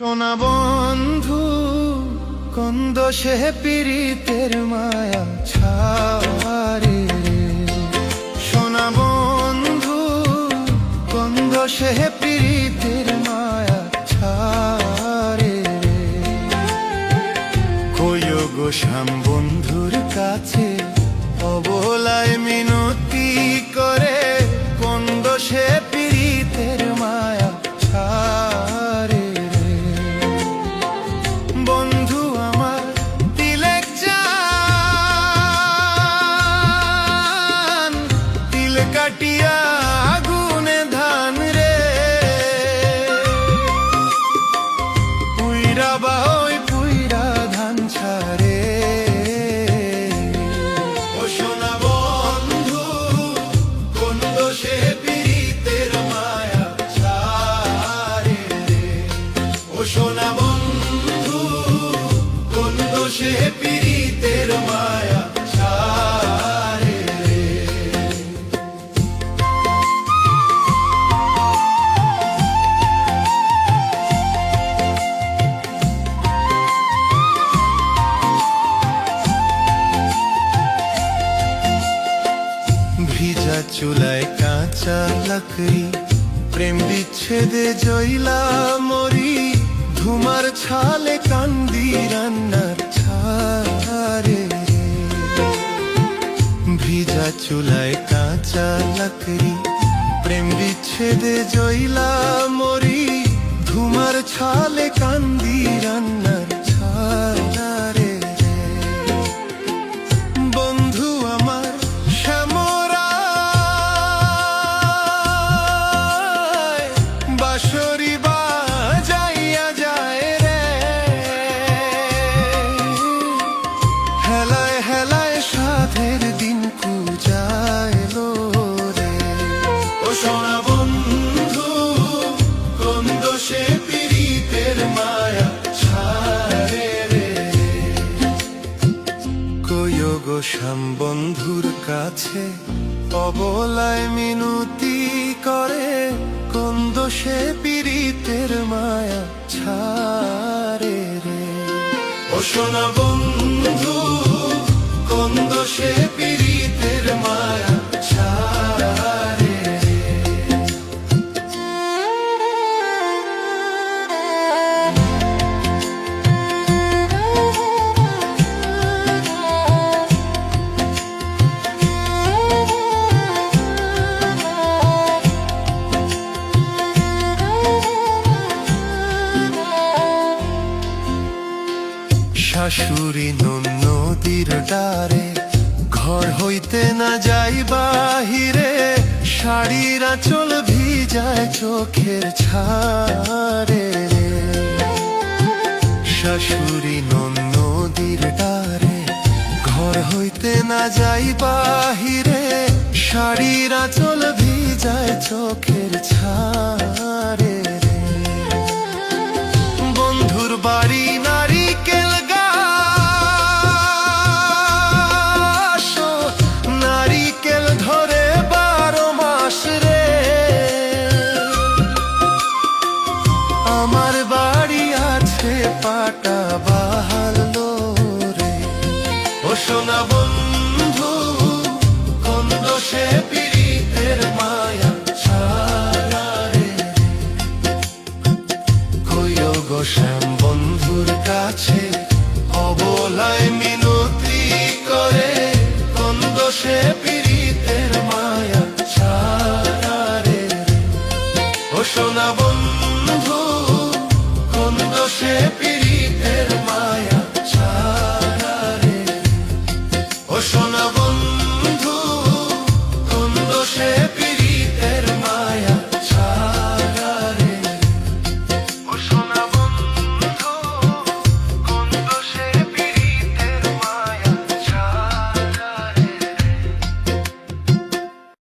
সোনা বন্ধু কোন দোষে পীড়িতের মায়া ছাড়ে সোনা বন্ধু কোন দোষে পীড়িতের মায়া ছাড়ে কইও গো শ্যাম বন্ধুর কাছে অবলায় মিনতি করে কোন দোষে পীড়িতের মায়া ছাড়ে বন্ধু আমার তিলেক চান তিল কাটিয়া আগুনে ধান রে পুইরা বাই পুইরা ধান ছাড়ে ও সোনা বন্ধু কোন দোষে পীড়িতের মায়া ছাড়ে ও সোনা বন্ধু কোন দোষে পীড়িতের মায়া ছাড়ে ভিজা চুলায় কাঁচা লাকড়ি প্রেম বিচ্ছেদে জইলা মরি ধুমার ছালে কান্দি রান্নার ছাড়ে ভিজা চুলায় কাঁচা লাকড়ি প্রেম বিচ্ছেদে জইলা মরি ধুমার ছালে কান্দি রান্নার ছাড়ে বন্ধু আমার শ্যামরায় বাঁশরি বাজাইয়া যায় রে হেলায় হেলায় সাধের দিন পূজায় রে ও সোনা বন্ধু কোন দোষে পীড়িতের মায়া ছাড়ে রে কইও গো শ্যাম বন্ধুর কাছে অবলায় মিনতি করে কোন দোষে পীড়িতের মায়া ছাড়ে রে ও সোনা বন্ধু কোন দোষে পীড়িতের মায়া ছাড়ে শাশুড়ি নদীর ডারে ঘর হইতে না যাই বাহিরে শাড়ির আঁচল ভিজায় চোখের ছাড়ে রে শাশুড়ি নদীর ডারে ঘর হইতে না যাই বাহিরে শাড়ির আঁচল ভিজায় চোখের ছাড়ে রে বন্ধুর বাড়ি নারিকেল নারিকেল ধরে 12 মাস রে আমার বাড়ি আছে পাটা বাহালো রে ও সোনা বন্ধু কোন দোষে পীড়িতের মায়া ছাড়ে কইও গো শ্যাম বন্ধুর কাছে